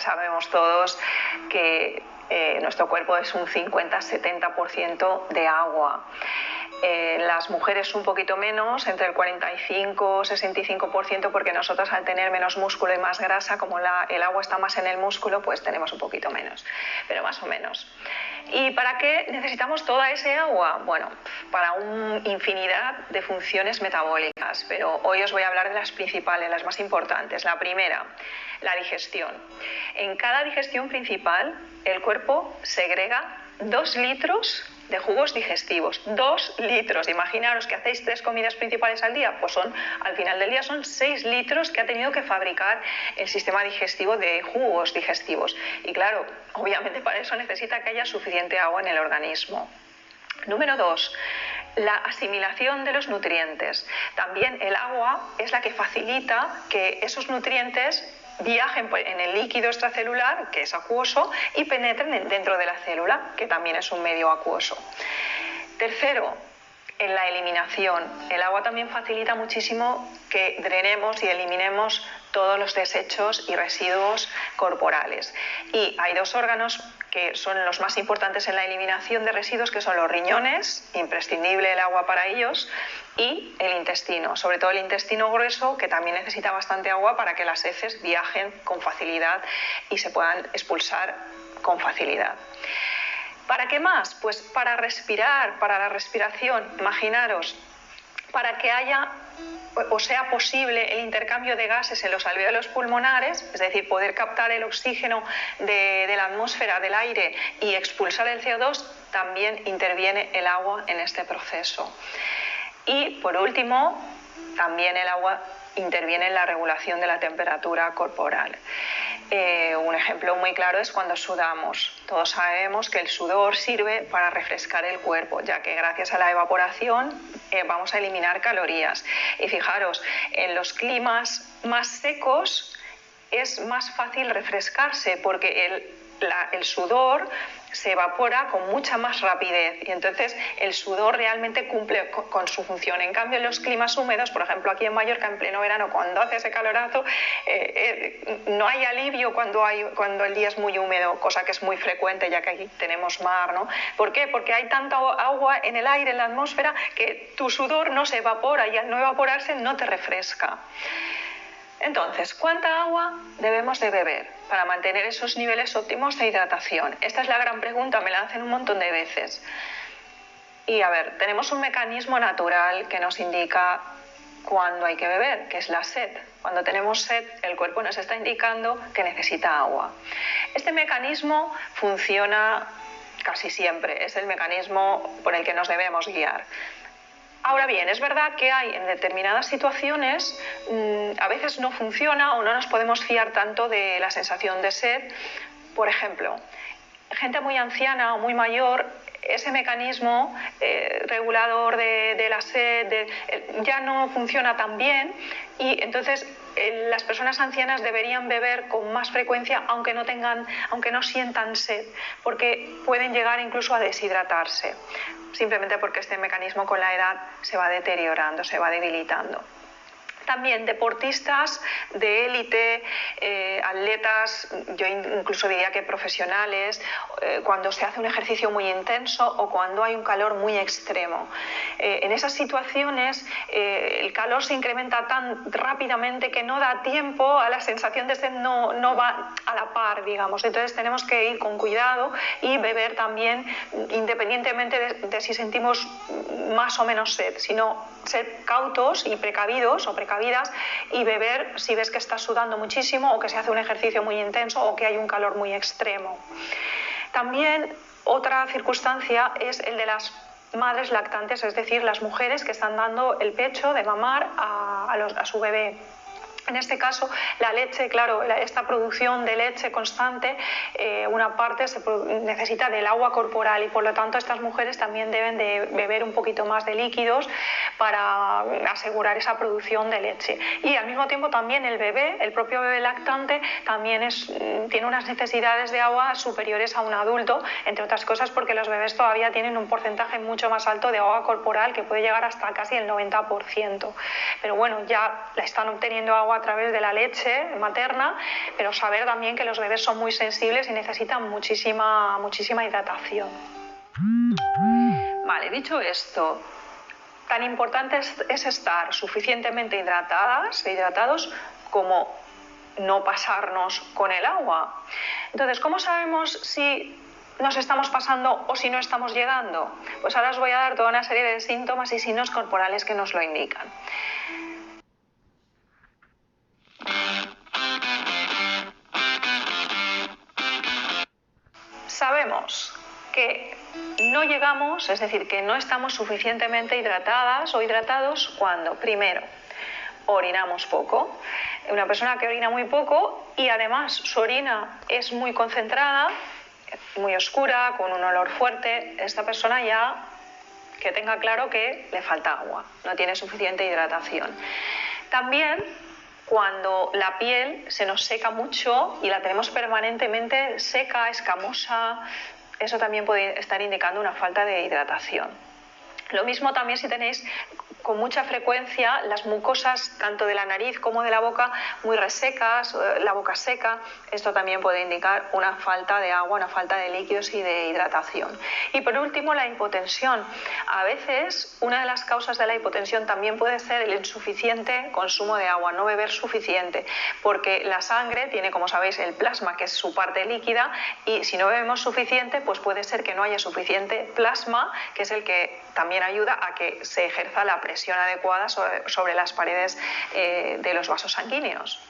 sabemos todos que nuestro cuerpo es un 50-70% de agua. Las mujeres un poquito menos, entre el 45-65%, porque nosotras al tener menos músculo y más grasa, como el agua está más en el músculo, pues tenemos un poquito menos, pero más o menos. ¿Y para qué necesitamos toda ese agua? Bueno, para una infinidad de funciones metabólicas, pero hoy os voy a hablar de las principales, las más importantes. La primera, la digestión. En cada digestión principal, el cuerpo segrega 2 litros de jugos digestivos. 2 litros. Imaginaros que hacéis 3 comidas principales al día, pues al final del día son 6 litros que ha tenido que fabricar el sistema digestivo de jugos digestivos. Y claro, obviamente para eso necesita que haya suficiente agua en el organismo. Número 2. La asimilación de los nutrientes. También el agua es la que facilita que esos nutrientes viajen en el líquido extracelular, que es acuoso, y penetren dentro de la célula, que también es un medio acuoso. Tercero, en la eliminación. El agua también facilita muchísimo que drenemos y eliminemos todos los desechos y residuos corporales. Y hay 2 órganos que son los más importantes en la eliminación de residuos, que son los riñones, imprescindible el agua para ellos, y el intestino, sobre todo el intestino grueso, que también necesita bastante agua para que las heces viajen con facilidad y se puedan expulsar con facilidad. ¿Para qué más? Pues para respirar, para la respiración. Imaginaros, para que haya o sea posible el intercambio de gases en los alvéolos pulmonares, es decir, poder captar el oxígeno de la atmósfera, del aire, y expulsar el CO2, también interviene el agua en este proceso. Y por último, también el agua interviene en la regulación de la temperatura corporal. Un ejemplo muy claro es cuando sudamos. Todos sabemos que el sudor sirve para refrescar el cuerpo, ya que gracias a la evaporación vamos a eliminar calorías. Y fijaros, en los climas más secos es más fácil refrescarse porque el sudor se evapora con mucha más rapidez y entonces el sudor realmente cumple con su función. En cambio, en los climas húmedos, por ejemplo aquí en Mallorca en pleno verano, cuando hace ese calorazo, no hay alivio cuando el día es muy húmedo, cosa que es muy frecuente ya que aquí tenemos mar, ¿no? ¿Por qué? Porque hay tanta agua en el aire, en la atmósfera, que tu sudor no se evapora y al no evaporarse no te refresca. Entonces, ¿cuánta agua debemos de beber para mantener esos niveles óptimos de hidratación? Esta es la gran pregunta, me la hacen un montón de veces. Y a ver, tenemos un mecanismo natural que nos indica cuándo hay que beber, que es la sed. Cuando tenemos sed, el cuerpo nos está indicando que necesita agua. Este mecanismo funciona casi siempre, es el mecanismo por el que nos debemos guiar. Ahora bien, es verdad que hay en determinadas situaciones, a veces no funciona o no nos podemos fiar tanto de la sensación de sed. Por ejemplo, gente muy anciana o muy mayor, ese mecanismo regulador de la sed ya no funciona tan bien y entonces las personas ancianas deberían beber con más frecuencia aunque no sientan sed, porque pueden llegar incluso a deshidratarse, simplemente porque este mecanismo con la edad se va deteriorando, se va debilitando. También deportistas de élite, atletas, yo incluso diría que profesionales, cuando se hace un ejercicio muy intenso o cuando hay un calor muy extremo. En esas situaciones el calor se incrementa tan rápidamente que no da tiempo a la sensación de sed, no va a la par, digamos. Entonces tenemos que ir con cuidado y beber también, independientemente de si sentimos más o menos sed, sino ser cautos y precavidos o precavidas y beber si ves que estás sudando muchísimo o que se hace un ejercicio muy intenso o que hay un calor muy extremo. También otra circunstancia es el de las madres lactantes, es decir, las mujeres que están dando el pecho de mamar a su bebé. En este caso, la leche, claro, esta producción de leche constante, una parte necesita del agua corporal y por lo tanto estas mujeres también deben de beber un poquito más de líquidos para asegurar esa producción de leche. Y al mismo tiempo también el bebé, el propio bebé lactante, también tiene unas necesidades de agua superiores a un adulto, entre otras cosas porque los bebés todavía tienen un porcentaje mucho más alto de agua corporal que puede llegar hasta casi el 90%. Pero bueno, ya están obteniendo agua agua a través de la leche materna, pero saber también que los bebés son muy sensibles y necesitan muchísima hidratación. Vale, dicho esto, tan importante es estar suficientemente hidratados como no pasarnos con el agua. Entonces, ¿cómo sabemos si nos estamos pasando o si no estamos llegando? Pues ahora os voy a dar toda una serie de síntomas y signos corporales que nos lo indican. Sabemos que no llegamos, es decir, que no estamos suficientemente hidratadas o hidratados cuando, primero, orinamos poco. Una persona que orina muy poco y además su orina es muy concentrada, muy oscura, con un olor fuerte, esta persona ya que tenga claro que le falta agua, no tiene suficiente hidratación. También cuando la piel se nos seca mucho y la tenemos permanentemente seca, escamosa, eso también puede estar indicando una falta de hidratación. Lo mismo también si tenéis con mucha frecuencia las mucosas tanto de la nariz como de la boca muy resecas, la boca seca, esto también puede indicar una falta de agua, una falta de líquidos y de hidratación. Y por último, la hipotensión. A veces una de las causas de la hipotensión también puede ser el insuficiente consumo de agua, no beber suficiente, porque la sangre tiene, como sabéis, el plasma, que es su parte líquida, y si no bebemos suficiente, pues puede ser que no haya suficiente plasma, que es el que también ayuda a que se ejerza la presión adecuada sobre las paredes de los vasos sanguíneos.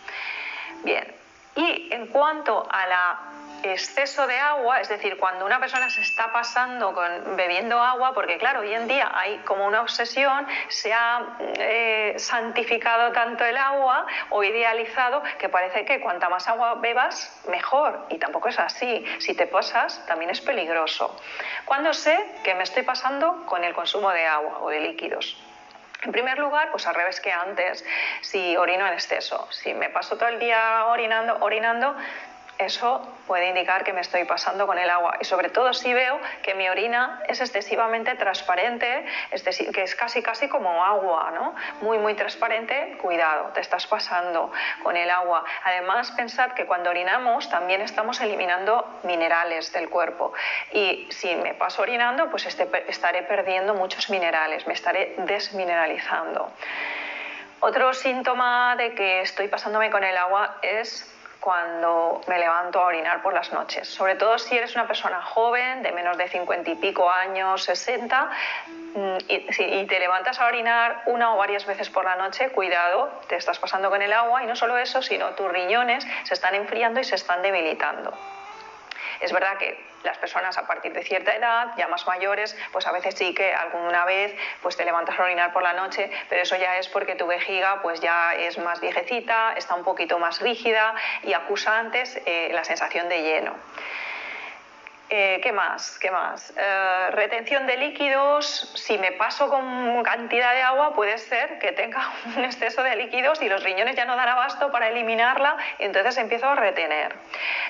Bien, y en cuanto a la exceso de agua, es decir, cuando una persona se está pasando bebiendo agua, porque claro, hoy en día hay como una obsesión, se ha santificado tanto el agua o idealizado que parece que cuanta más agua bebas, mejor, y tampoco es así. Si te pasas, también es peligroso. ¿Cuándo sé que me estoy pasando con el consumo de agua o de líquidos? En primer lugar, pues al revés que antes, si orino en exceso, si me paso todo el día orinando, eso puede indicar que me estoy pasando con el agua, y sobre todo si veo que mi orina es excesivamente transparente, que es casi como agua, ¿no? Muy transparente, cuidado, te estás pasando con el agua. Además, pensad que cuando orinamos también estamos eliminando minerales del cuerpo, y si me paso orinando, pues estaré perdiendo muchos minerales, me estaré desmineralizando. Otro síntoma de que estoy pasándome con el agua es cuando me levanto a orinar por las noches, sobre todo si eres una persona joven, de menos de 50 y pico años, 60, y te levantas a orinar una o varias veces por la noche, cuidado, te estás pasando con el agua, y no solo eso, sino tus riñones se están enfriando y se están debilitando. Es verdad que las personas a partir de cierta edad, ya más mayores, pues a veces sí que alguna vez pues te levantas a orinar por la noche, pero eso ya es porque tu vejiga pues ya es más viejecita, está un poquito más rígida y acusa antes la sensación de lleno. ¿Qué más? Retención de líquidos. Si me paso con cantidad de agua, puede ser que tenga un exceso de líquidos y los riñones ya no dan abasto para eliminarla, y entonces empiezo a retener.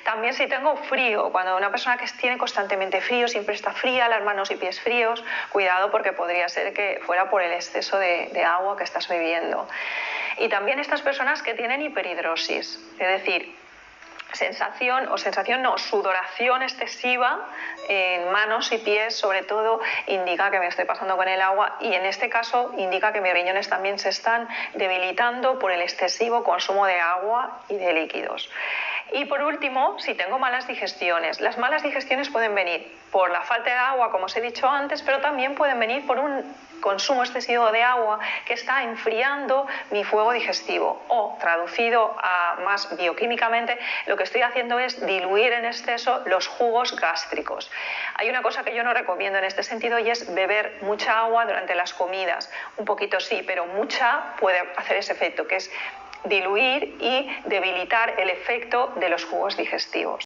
También si tengo frío, cuando una persona que tiene constantemente frío, siempre está fría, las manos y pies fríos, cuidado, porque podría ser que fuera por el exceso de agua que estás bebiendo. Y también estas personas que tienen hiperhidrosis, es decir, sudoración excesiva en manos y pies, sobre todo, indica que me estoy pasando con el agua, y en este caso indica que mis riñones también se están debilitando por el excesivo consumo de agua y de líquidos. Y por último, si tengo malas digestiones. Las malas digestiones pueden venir por la falta de agua, como os he dicho antes, pero también pueden venir por un consumo excesivo de agua que está enfriando mi fuego digestivo, o traducido a más bioquímicamente, lo que estoy haciendo es diluir en exceso los jugos gástricos. Hay una cosa que yo no recomiendo en este sentido, y es beber mucha agua durante las comidas. Un poquito sí, pero mucha puede hacer ese efecto, que es diluir y debilitar el efecto de los jugos digestivos.